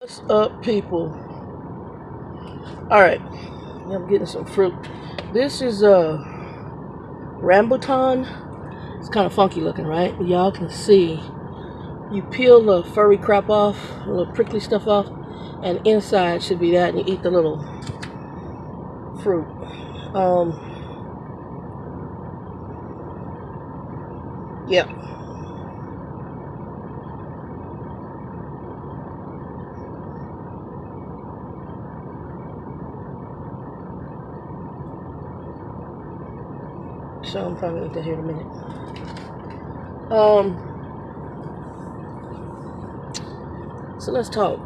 What's up, people? Alright, I'm getting some fruit. This is a rambutan. It's kind of funky looking, right? Y'all can see. You peel the furry crap off, the little prickly stuff off, and inside should be that, and you eat the little fruit. Yeah. So I'm probably gonna eat that here in a minute. So let's talk.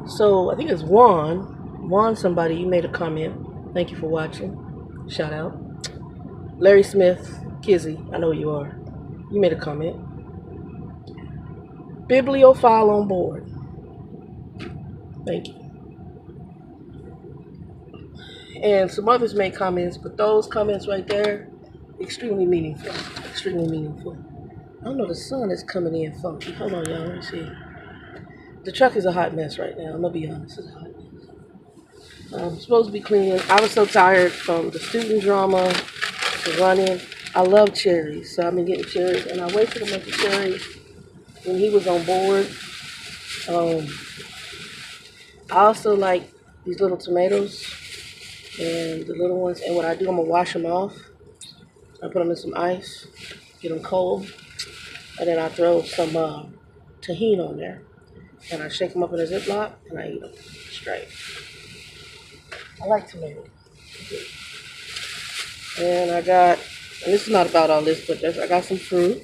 So I think it's Juan somebody, you made a comment. Thank you for watching. Shout out. Larry Smith, Kizzy, I know who you are. You made a comment. Bibliophile on board. Thank you. And some others made comments, but those comments right there, extremely meaningful. Extremely meaningful. I don't know, the sun is coming in funky. Hold on, y'all, let me see. The truck is a hot mess right now. I'm gonna be honest, it's a hot mess. I'm supposed to be cleaning. I was so tired from the student drama, the running. I love cherries, so I've been getting cherries, and I wasted a bunch of cherries when he was on board. I also like these little tomatoes and the little ones, and what I do, I'm gonna wash them off. I put them in some ice, get them cold, and then I throw some tahini on there, and I shake them up in a Ziploc, and I eat them straight. I like tomatoes. And I got, and this is not about all this, but I got some fruit.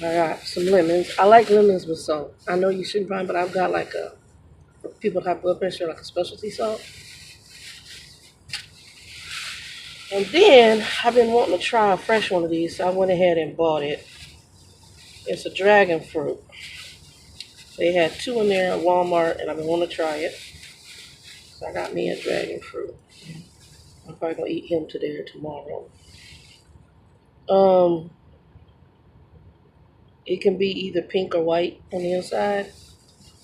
I got some lemons. I like lemons with salt. I know you shouldn't find, but I've got like for people that have blood pressure, like a specialty salt. And then I've been wanting to try a fresh one of these, so I went ahead and bought it. It's a dragon fruit. They had 2 in there at Walmart, and I've been wanting to try it. So I got me a dragon fruit. I'm probably gonna eat him today or tomorrow. It can be either pink or white on the inside,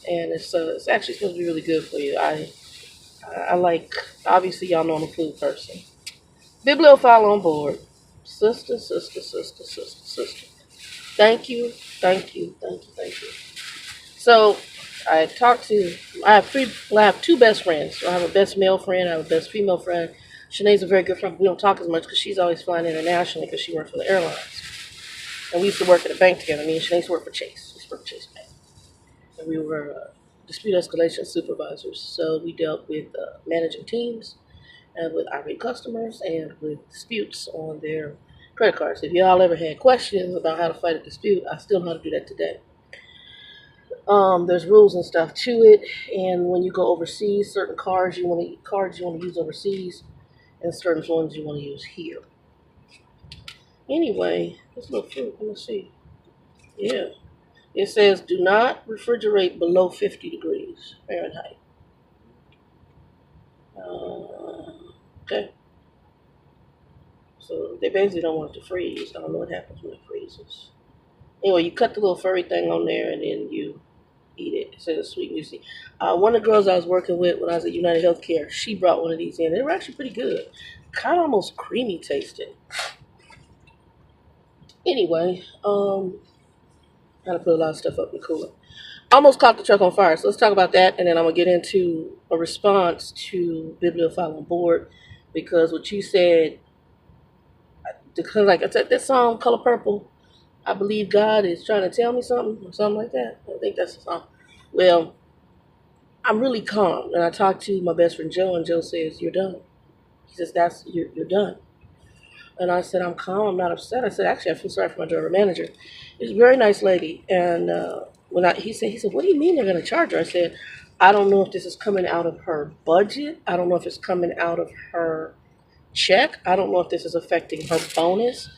and it's actually supposed to be really good for you. I like, obviously y'all know I'm a food person. Bibliophile on board. Sister. Thank you. So I have 2 best friends. So I have a best male friend, I have a best female friend. Shanae's a very good friend, but we don't talk as much because she's always flying internationally because she worked for the airlines. And we used to work at a bank together. Me and Shanae used to work for Chase. We used to work for Chase Bank. And we were dispute escalation supervisors. So we dealt with managing teams and with irate customers and with disputes on their credit cards. If y'all ever had questions about how to fight a dispute, I still know how to do that today. There's rules and stuff to it, and when you go overseas, certain cards you want to use overseas, and certain ones you want to use here. Anyway, this little fruit, let me see. Yeah, it says do not refrigerate below 50 degrees Fahrenheit. Okay. So they basically don't want it to freeze. I don't know what happens when it freezes. Anyway, you cut the little furry thing on there, and then you eat it. It says sweet and juicy. One of the girls I was working with when I was at United Healthcare, she brought one of these in. They were actually pretty good. Kind of almost creamy tasting. Anyway, gotta put a lot of stuff up in the cooler. Almost caught the truck on fire, so let's talk about that, and then I'm gonna get into a response to Bibliophile on board, because what you said, because like I said, that song Color Purple, I believe God is trying to tell me something, or something like that. I think that's the song. Well, I'm really calm, and I talked to my best friend Joe, and Joe says, "You're done." He says, you're done." And I said, "I'm calm, I'm not upset." I said, "Actually, I feel sorry for my driver manager. She's a very nice lady." And he said, "What do you mean they're going to charge her?" I said, "I don't know if this is coming out of her budget. I don't know if it's coming out of her check. I don't know if this is affecting her bonus.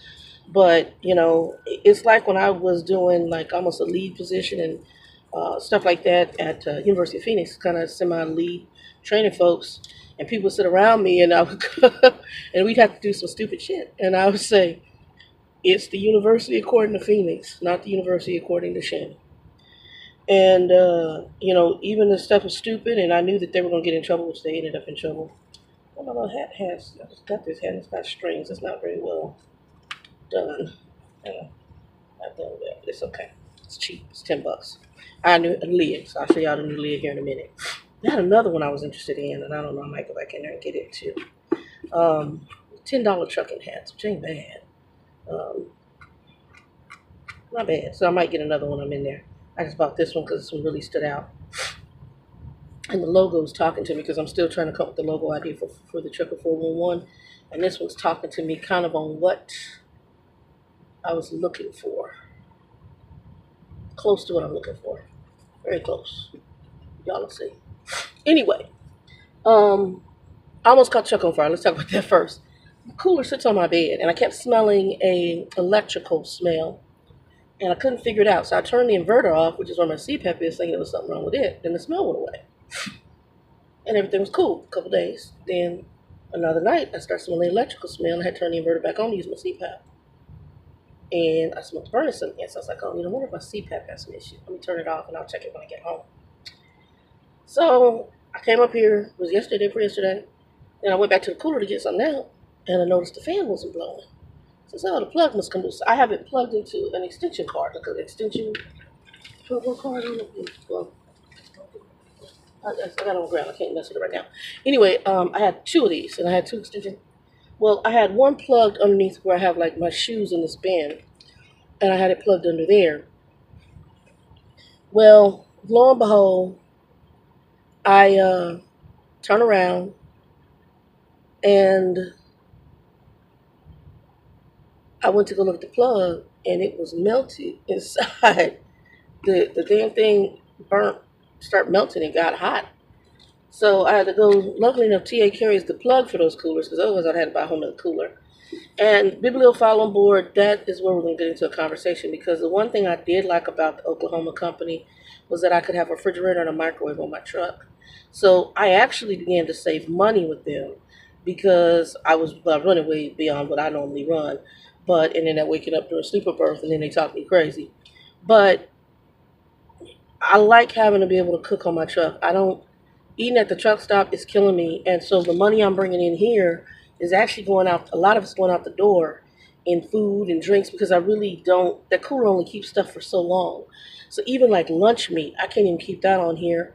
But, it's like when I was doing like almost a lead position and stuff like that at University of Phoenix, kind of semi-lead training folks, and people would sit around me, and I would and we'd have to do some stupid shit. And I would say, It's the university according to Phoenix, not the university according to Shannon. And, you know, even the stuff was stupid, and I knew that they were going to get in trouble, which they ended up in trouble. Oh, my little hat has, I just got this hat, it's got strings. It's not very well done. Not done well, but it's okay. It's cheap. It's $10. I knew a lid, so I'll show y'all the new lid here in a minute. I had another one I was interested in, and I don't know, I might go back in there and get it too. $10 trucking hats, which ain't bad. Not bad. So I might get another one. I'm in there. I just bought this one because this one really stood out. And the logo is talking to me because I'm still trying to come up with the logo idea for the TheTrucker411. And this one's talking to me kind of on what I was looking for. Close to what I'm looking for. Very close. Y'all will see. Anyway, I almost caught Chuck on fire. Let's talk about that first. The cooler sits on my bed, and I kept smelling a electrical smell, and I couldn't figure it out. So I turned the inverter off, which is where my CPAP is, thinking there was something wrong with it. Then the smell went away, and everything was cool. A couple days. Then another night, I started smelling the electrical smell, and I had to turn the inverter back on to use my CPAP. And I smelled the burning something. So I was like, oh, you know, I wonder if my CPAP has an issue. Let me turn it off, and I'll check it when I get home. So I came up here, it was yesterday, for yesterday, and I went back to the cooler to get something out, and I noticed the fan wasn't blowing. So I said, oh, the plug must come loose. I have it plugged into an extension cord, like an extension cord. Well, I got it on the ground. I can't mess with it right now. Anyway, I had two of these, and I had two extensions. Well, I had one plugged underneath where I have like my shoes in this bin, and I had it plugged under there. Well, lo and behold, I turn around, and I went to go look at the plug, and it was melted inside. The damn thing started melting and got hot. So I had to go. Luckily enough, TA carries the plug for those coolers, because otherwise I'd had to buy a whole nother cooler. And Bibliophile on board, that is where we're going to get into a conversation, because the one thing I did like about the Oklahoma company was that I could have a refrigerator and a microwave on my truck. So I actually began to save money with them, because I was running way beyond what I normally run. And then waking up during sleeper birth, and then they talk me crazy. But I like having to be able to cook on my truck. Eating at the truck stop is killing me. And so the money I'm bringing in here is actually going out. A lot of it's going out the door in food and drinks, because I really don't. That cooler only keeps stuff for so long. So even like lunch meat, I can't even keep that on here.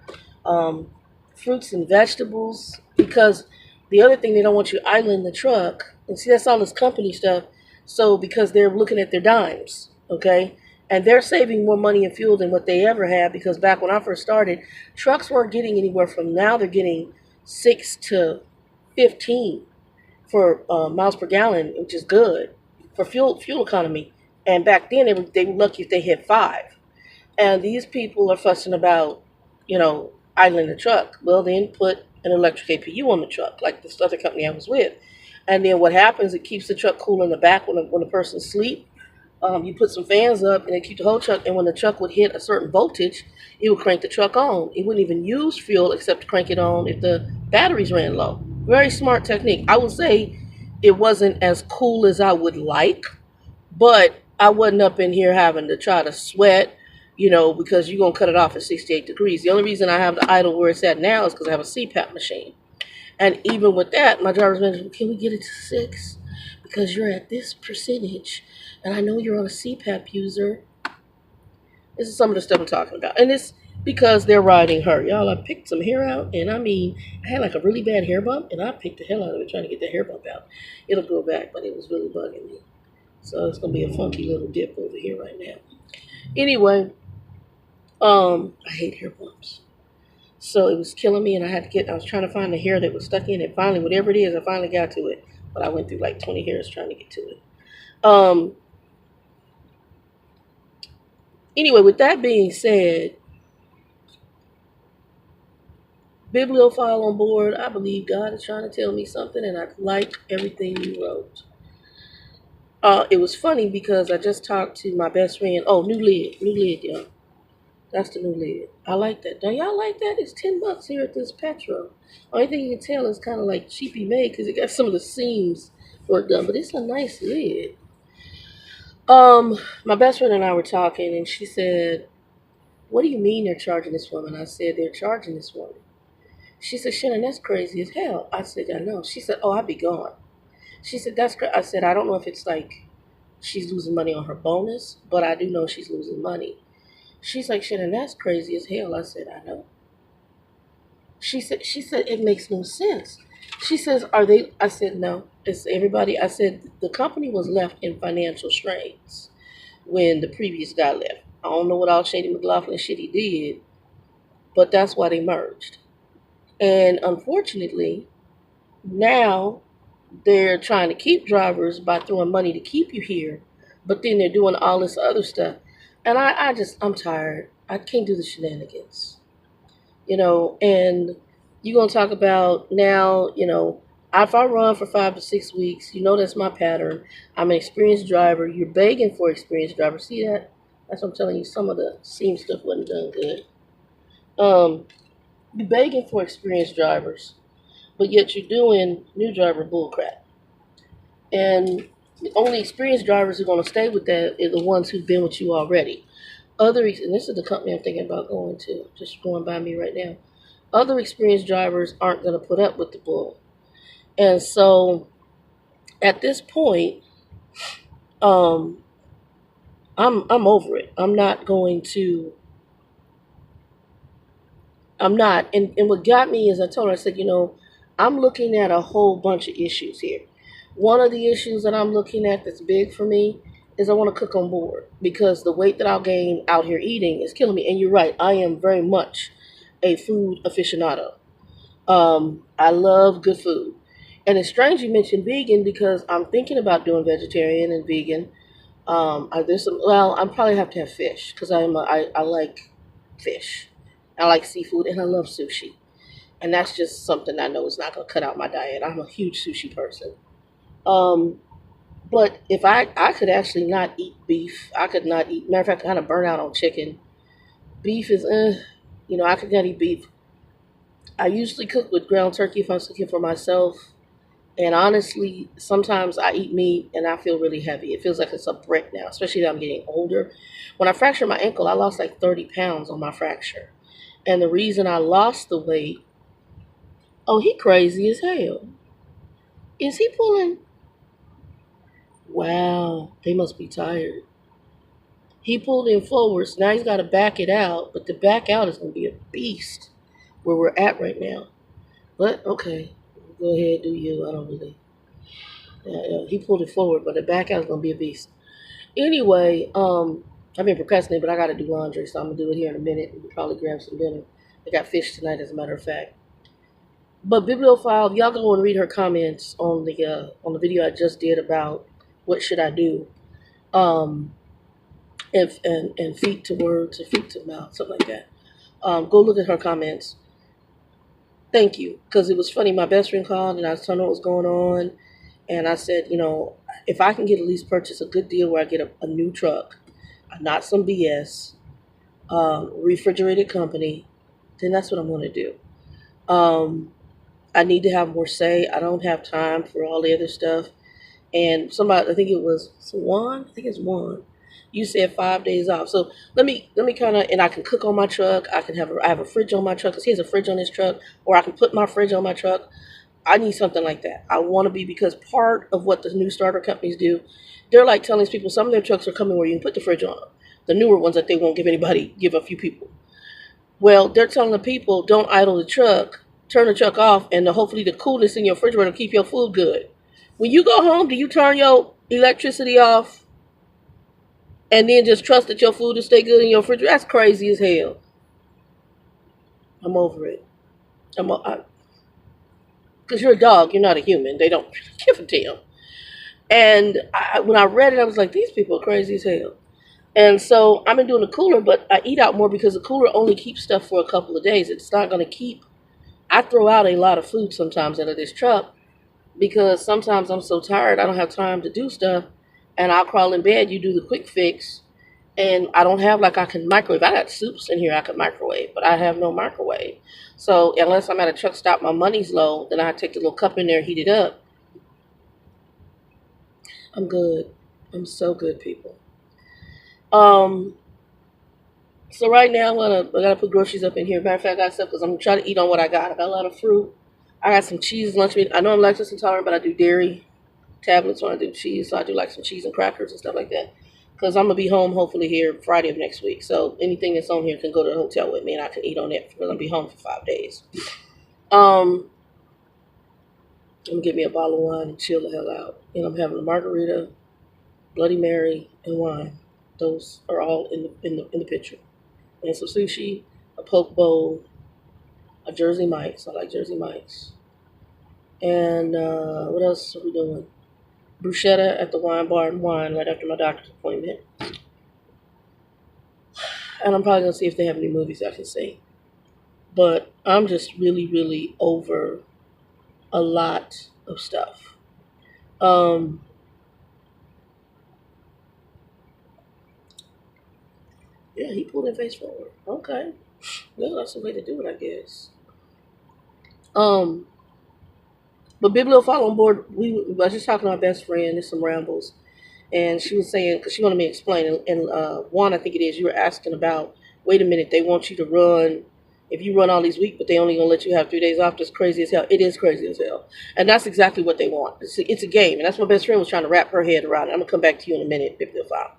Fruits and vegetables, because the other thing, they don't want you idling the truck. And see, that's all this company stuff. So because they're looking at their dimes, okay? And they're saving more money in fuel than what they ever had, because back when I first started, trucks weren't getting anywhere from, now they're getting 6 to 15 for miles per gallon, which is good for fuel economy. And back then, they were lucky if they hit 5. And these people are fussing about, you know, idling the truck. Well, then put an electric APU on the truck, like this other company I was with. And then what happens, it keeps the truck cool in the back when the person's asleep. You put some fans up, and it keeps the whole truck. And when the truck would hit a certain voltage, it would crank the truck on. It wouldn't even use fuel except to crank it on if the batteries ran low. Very smart technique. I would say it wasn't as cool as I would like, but I wasn't up in here having to try to sweat, you know, because you're going to cut it off at 68 degrees. The only reason I have the idle where it's at now is because I have a CPAP machine. And even with that, my driver's manager, can we get it to 6? Because you're at this percentage, and I know you're on a CPAP user. This is some of the stuff I'm talking about. And it's because they're riding her. Y'all, I picked some hair out, and I mean, I had like a really bad hair bump, and I picked the hell out of it trying to get the hair bump out. It'll go back, but it was really bugging me. So it's going to be a funky little dip over here right now. Anyway, I hate hair bumps. So it was killing me, and I was trying to find the hair that was stuck in it. Finally, whatever it is, I finally got to it. But I went through like 20 hairs trying to get to it. Anyway, with that being said, Bibliophile on board, I believe God is trying to tell me something, and I like everything you wrote. It was funny because I just talked to my best friend. Oh, new lid, y'all. That's the new lid. I like that. Don't y'all like that? It's $10 here at this Petro. Only thing you can tell is kind of like cheapy made because it got some of the seams work done, but it's a nice lid. My best friend and I were talking, and she said, "What do you mean they're charging this woman?" I said, "They're charging this woman." She said, "Shannon, that's crazy as hell." I said, "I know." She said, "Oh, I'd be gone." She said, "That's crazy." I said, "I don't know if it's like she's losing money on her bonus, but I do know she's losing money." She's like, "Shannon, that's crazy as hell." I said, "I know." She said, "It makes no sense." She says, "Are they?" I said, "No, it's everybody." I said, "The company was left in financial straits when the previous guy left. I don't know what all Shady McLaughlin shit he did, but that's why they merged. And unfortunately, now they're trying to keep drivers by throwing money to keep you here, but then they're doing all this other stuff. And I'm tired. I can't do the shenanigans, and you're going to talk about now, if I run for 5 to 6 weeks, that's my pattern. I'm an experienced driver. You're begging for experienced drivers. See that? That's what I'm telling you. Some of the seam stuff wasn't done good. You're begging for experienced drivers, but yet you're doing new driver bullcrap. And the only experienced drivers who are going to stay with that are the ones who've been with you already. And this is the company I'm thinking about going to, just going by me right now. Other experienced drivers aren't going to put up with the bull. And so at this point, I'm over it. I'm not. And what got me is I told her, I said, I'm looking at a whole bunch of issues here. One of the issues that I'm looking at that's big for me is I want to cook on board, because the weight that I'll gain out here eating is killing me. And you're right, I am very much a food aficionado. I love good food. And it's strange you mentioned vegan, because I'm thinking about doing vegetarian and vegan. I'm probably have to have fish, because I like fish. I like seafood, and I love sushi. And that's just something I know is not going to cut out my diet. I'm a huge sushi person. Um, but if I could actually not eat beef, I could not eat. Matter of fact, I kind of burn out on chicken. Beef is, I could not eat beef. I usually cook with ground turkey if I'm cooking for myself. And honestly, sometimes I eat meat and I feel really heavy. It feels like it's a brick now, especially that I'm getting older. When I fractured my ankle, I lost like 30 pounds on my fracture. And the reason I lost the weight, oh, he crazy as hell. Is he pulling? Wow, they must be tired. He pulled in forwards. Now he's got to back it out, but the back out is going to be a beast where we're at right now. But okay, go ahead, do you. I don't really. Yeah, he pulled it forward, but the back out is going to be a beast. Anyway, I've been procrastinating, but I got to do laundry, so I'm going to do it here in a minute and probably grab some dinner. I got fish tonight, as a matter of fact. But Bibliophile, y'all go and read her comments on the video I just did about what should I do, and feet to words or feet to mouth, something like that. Go look at her comments. Thank you, because it was funny. My best friend called and I was telling her what was going on, and I said, if I can at least purchase a good deal where I get a new truck, not some BS, refrigerated company, then that's what I'm going to do. I need to have more say. I don't have time for all the other stuff. And somebody, I think it's Juan. You said 5 days off. So let me kind of, and I can cook on my truck. I have a fridge on my truck, because he has a fridge on his truck, or I can put my fridge on my truck. I need something like that. I want to be, because part of what the new starter companies do, they're like telling people some of their trucks are coming where you can put the fridge on them. The newer ones that they won't give a few people. Well, they're telling the people, don't idle the truck, turn the truck off, and hopefully the coolness in your refrigerator will keep your food good. When you go home, do you turn your electricity off and then just trust that your food will stay good in your refrigerator? That's crazy as hell. I'm over it. Because you're a dog, you're not a human. They don't give a damn. And when I read it, I was like, these people are crazy as hell. And so I've been doing the cooler, but I eat out more because the cooler only keeps stuff for a couple of days. It's not going to keep. I throw out a lot of food sometimes out of this truck, because sometimes I'm so tired I don't have time to do stuff, and I'll crawl in bed. You do the quick fix, and I don't have, I can microwave. I got soups in here I could microwave, but I have no microwave. So unless I'm at a truck stop, my money's low, then I take the little cup in there, heat it up. I'm good. I'm so good, people. Um, so right now I gotta put groceries up in here. Matter of fact, I got stuff because I'm trying to eat on what I got. I got a lot of fruit. I got some cheese lunch meat. I know I'm lactose intolerant, but I do dairy tablets when I do cheese. So I do like some cheese and crackers and stuff like that. Because I'm gonna be home hopefully here Friday of next week. So anything that's on here can go to the hotel with me, and I can eat on it because I'm gonna be home for 5 days. I'm gonna get me a bottle of wine and chill the hell out. And I'm having a margarita, Bloody Mary, and wine. Those are all in the picture. And some sushi, a poke bowl, a Jersey Mike's. I like Jersey Mike's. And what else are we doing? Bruschetta at the wine bar and wine right after my doctor's appointment. And I'm probably gonna see if they have any movies I can see. But I'm just really, really over a lot of stuff. Yeah, he pulled their face forward. Okay. Well, that's the way to do it, I guess. But Bibliophile on board, I was just talking to our best friend, there's some rambles, and she was saying, because she wanted me to explain, and Juan, I think it is, you were asking about, wait a minute, they want you to run, if you run all these weeks, but they only going to let you have 3 days off, that's crazy as hell. It is crazy as hell. And that's exactly what they want. It's a game, and that's what my best friend was trying to wrap her head around it. I'm going to come back to you in a minute, Bibliophile.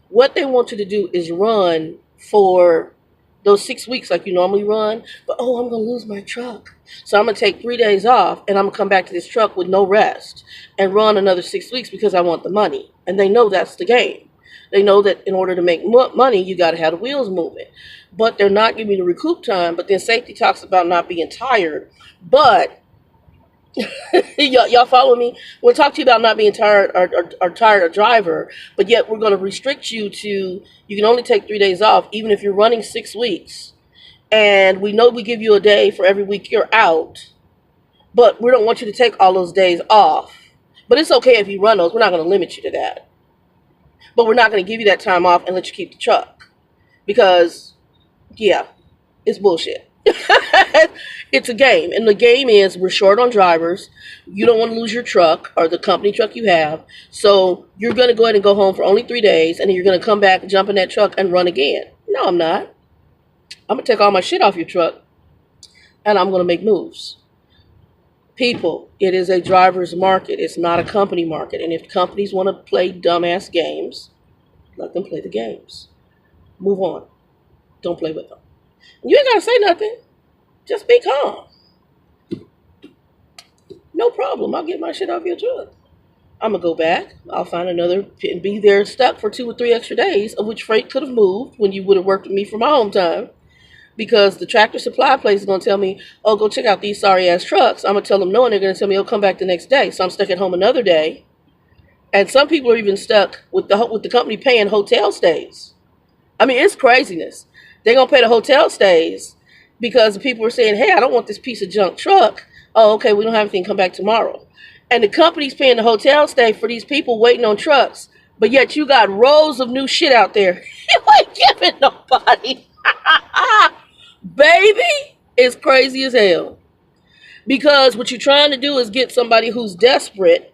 What they want you to do is run for those 6 weeks like you normally run, but I'm going to lose my truck. So I'm going to take 3 days off, and I'm going to come back to this truck with no rest and run another 6 weeks because I want the money. And they know that's the game. They know that in order to make money, you got to have the wheels moving. But they're not giving you the recoup time, but then safety talks about not being tired. But y'all follow me? We'll talk to you about not being tired or tired or driver, but yet we're going to restrict you to, you can only take 3 days off, even if you're running 6 weeks. And we know we give you a day for every week you're out, but we don't want you to take all those days off. But it's okay if you run those. We're not going to limit you to that. But we're not going to give you that time off and let you keep the truck. Because, yeah, it's bullshit. It's a game, and the game is we're short on drivers. You don't want to lose your truck or the company truck you have, so you're going to go ahead and go home for only 3 days, and then you're going to come back, jump in that truck, and run again. No, I'm not. I'm going to take all my shit off your truck, and I'm going to make moves. People, it is a driver's market. It's not a company market, and if companies want to play dumbass games, let them play the games. Move on. Don't play with them. You ain't got to say nothing. Just be calm. No problem. I'll get my shit off your truck. I'm going to go back. I'll find another and be there stuck for 2 or 3 extra days, of which freight could have moved when you would have worked with me for my home time. Because the Tractor Supply place is going to tell me, go check out these sorry-ass trucks. I'm going to tell them no, and they're going to tell me, come back the next day. So I'm stuck at home another day. And some people are even stuck with the company paying hotel stays. I mean, it's craziness. They're going to pay the hotel stays because the people are saying, hey, I don't want this piece of junk truck. Oh, okay, we don't have anything. Come back tomorrow. And the company's paying the hotel stay for these people waiting on trucks. But yet you got rows of new shit out there. You ain't giving nobody. Baby, it's crazy as hell. Because what you're trying to do is get somebody who's desperate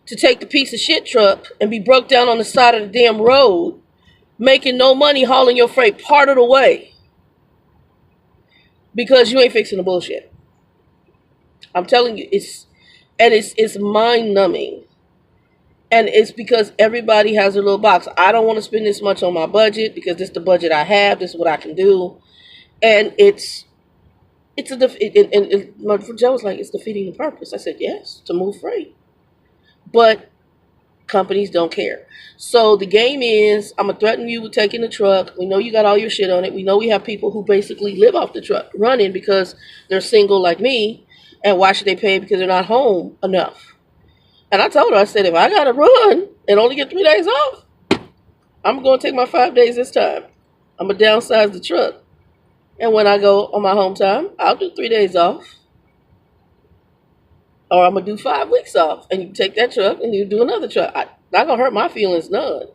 to take the piece of shit truck and be broke down on the side of the damn road, making no money hauling your freight part of the way. Because you ain't fixing the bullshit. I'm telling you, it's mind-numbing. And it's because everybody has their little box. I don't want to spend this much on my budget because this is the budget I have. This is what I can do. And Joe was like, it's defeating the purpose. I said, yes, to move freight. But companies don't care. So the game is, I'm going to threaten you with taking the truck. We know you got all your shit on it. We know we have people who basically live off the truck running because they're single like me. And why should they pay? Because they're not home enough. And I told her, I said, if I got to run and only get 3 days off, I'm going to take my 5 days this time. I'm going to downsize the truck. And when I go on my home time, I'll do 3 days off. Or I'm going to do 5 weeks off. And you take that truck and you do another truck. Not going to hurt my feelings none.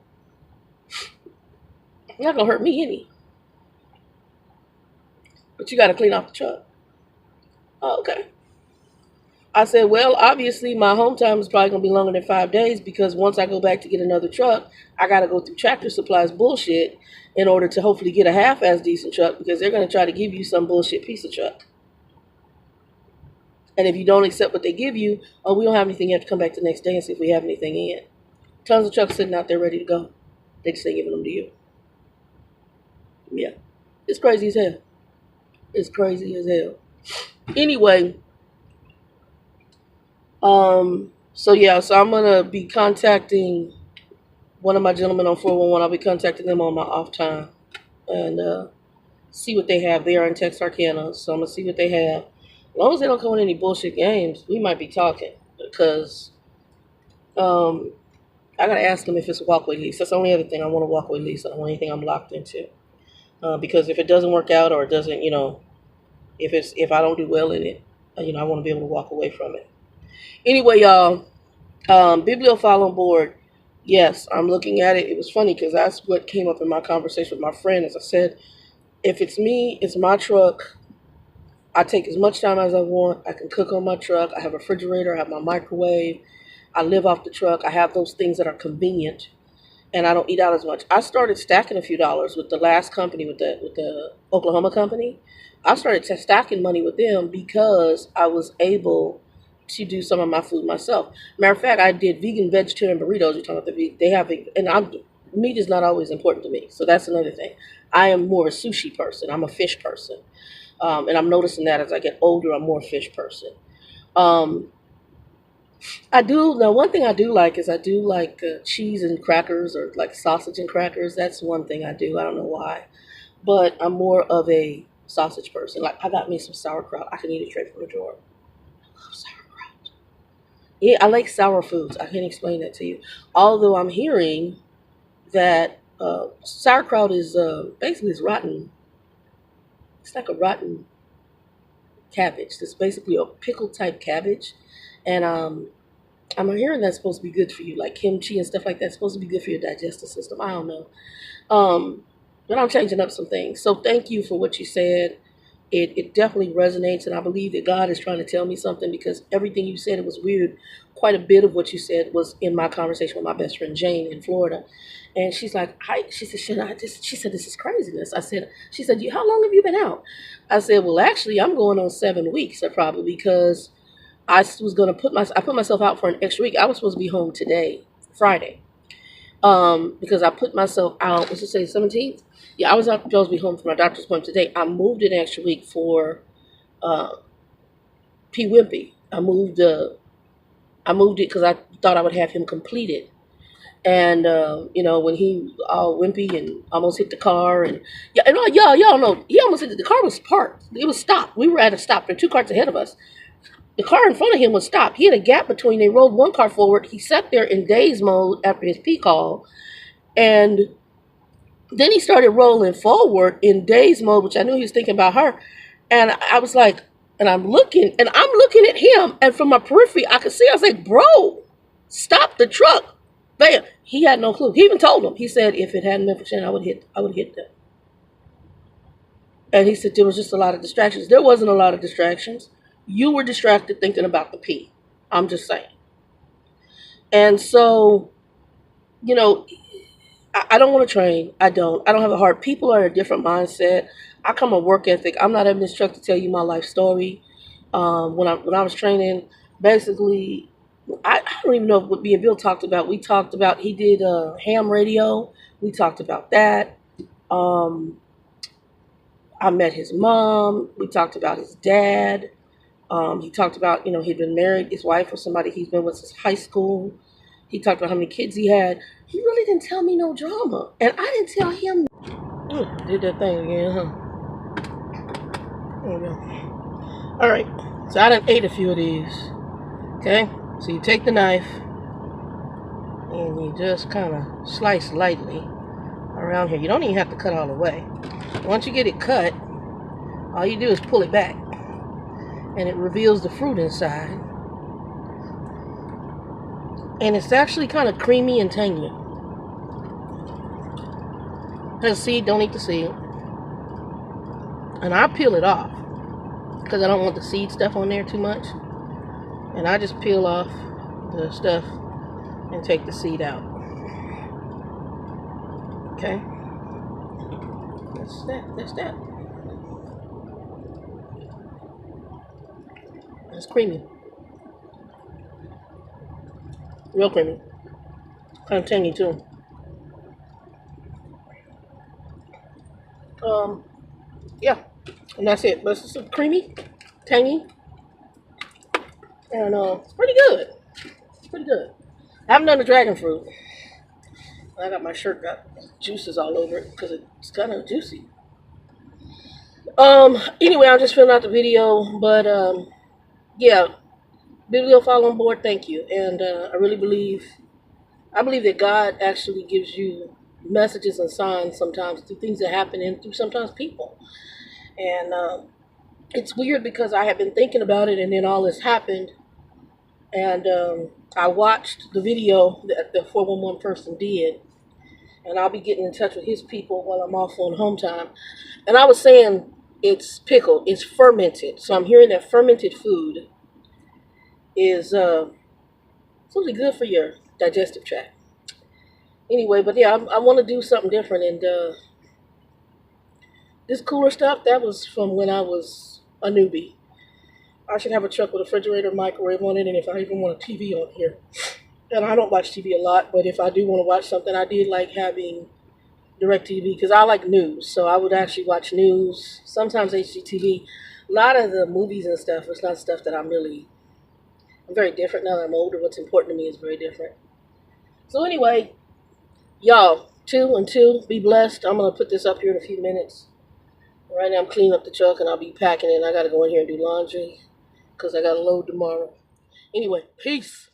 Not going to hurt me any. But you got to clean off the truck. Oh, okay. I said, well, obviously my home time is probably going to be longer than 5 days because once I go back to get another truck, I got to go through Tractor Supply's bullshit in order to hopefully get a half-ass decent truck because they're going to try to give you some bullshit piece of truck. And if you don't accept what they give you, oh, we don't have anything, you have to come back the next day and see if we have anything in. Tons of trucks sitting out there ready to go. They just ain't giving them to you. Yeah. It's crazy as hell. It's crazy as hell. Anyway, so I'm gonna be contacting one of my gentlemen on 411. I'll be contacting them on my off time and see what they have. They are in Texarkana, so I'm gonna see what they have. As long as they don't come with any bullshit games, we might be talking because I gotta ask them if it's a walkway lease. That's the only other thing. I want a walkway lease. I don't want anything I'm locked into. Because if it doesn't work out or it doesn't, if I don't do well in it, I want to be able to walk away from it. Anyway, y'all, Bibliophile on board. Yes, I'm looking at it. It was funny because that's what came up in my conversation with my friend. As I said, if it's me, it's my truck. I take as much time as I want. I can cook on my truck. I have a refrigerator. I have my microwave. I live off the truck. I have those things that are convenient. And I don't eat out as much. I started stacking a few dollars with the last company, with the Oklahoma company. I started stacking money with them because I was able to do some of my food myself. Matter of fact, I did vegan vegetarian burritos. You're talking about they have, and meat is not always important to me. So that's another thing. I am more a sushi person. I'm a fish person, and I'm noticing that as I get older, I'm more a fish person. One thing I do like is I do like cheese and crackers or like sausage and crackers. That's one thing I do. I don't know why, but I'm more of a sausage person. Like I got me some sauerkraut. I can eat it straight from the drawer. I love sauerkraut. Yeah, I like sour foods. I can't explain that to you. Although I'm hearing that sauerkraut is basically it's rotten. It's like a rotten cabbage. It's basically a pickle type cabbage. And I'm hearing that's supposed to be good for you, like kimchi and stuff like that. It's supposed to be good for your digestive system. I don't know. But I'm changing up some things. So thank you for what you said. It definitely resonates, and I believe that God is trying to tell me something because everything you said, it was weird. Quite a bit of what you said was in my conversation with my best friend Jane in Florida. And she's like, she said, she said, this is craziness. She said, how long have you been out? I said, well, actually, I'm going on 7 weeks, probably, because I was going to I put myself out for an extra week. I was supposed to be home today, Friday, because I put myself out, let's just say 17th. Yeah, I was supposed to be home for my doctor's appointment today. I moved it an extra week for P. Wimpy. I moved it because I thought I would have him completed. And, when he all wimpy and almost hit the car. And y'all know, he almost hit the car was parked. It was stopped. We were at a stop. There were 2 cars ahead of us. The car in front of him was stopped. He had a gap between. They rolled 1 car forward. He sat there in daze mode after his P call. And then he started rolling forward in daze mode, which I knew he was thinking about her. And I was like, and I'm looking at him. And from my periphery, I could see, I was like, bro, stop the truck. Bam. He had no clue. He even told him. He said, if it hadn't been for Shannon, I would hit them. And he said, there was just a lot of distractions. There wasn't a lot of distractions. You were distracted thinking about the P. I'm just saying. And so, I don't want to train. I don't have a heart. People are in a different mindset. I come on work ethic. I'm not having this truck to tell you my life story. When I was training, basically, I don't even know what me and Bill talked about. We talked about, he did ham radio. We talked about that. I met his mom. We talked about his dad. He talked about, he'd been married. His wife was somebody he's been with since high school. He talked about how many kids he had. He really didn't tell me no drama. And I didn't tell him. Did that thing again, huh? There we go. All right. So I done ate a few of these. Okay? So you take the knife and you just kind of slice lightly around here. You don't even have to cut all the way. Once you get it cut, all you do is pull it back. And it reveals the fruit inside. And it's actually kind of creamy and tangy. The seed, don't eat the seed. And I peel it off because I don't want the seed stuff on there too much. And I just peel off the stuff and take the seed out. Okay. That's that. That's that. It's creamy. Real creamy. Kind of tangy too. Yeah. And that's it. But it's creamy, tangy, and it's pretty good. It's pretty good. I haven't done the dragon fruit. I got my shirt got juices all over it because it's kind of juicy. Anyway, I'm just filling out the video, but yeah, Biblio follow on board. Thank you, and I believe that God actually gives you messages and signs sometimes through things that happen and through sometimes people. And it's weird because I have been thinking about it, and then all this happened, and I watched the video that the 411 person did, and I'll be getting in touch with his people while I'm off on home time. And I was saying it's pickled, it's fermented, so I'm hearing that fermented food is something good for your digestive tract. Anyway, but yeah, I want to do something different, and this cooler stuff, that was from when I was a newbie. I should have a truck with a refrigerator, microwave on it, and if I even want a TV on here. And I don't watch TV a lot, but if I do want to watch something, I did like having DirecTV because I like news. So I would actually watch news, sometimes HGTV. A lot of the movies and stuff, it's not stuff that I'm very different now that I'm older. What's important to me is very different. So anyway, y'all, 2 and 2, be blessed. I'm going to put this up here in a few minutes. Right now I'm cleaning up the truck and I'll be packing it. I got to go in here and do laundry because I got to load tomorrow. Anyway, peace.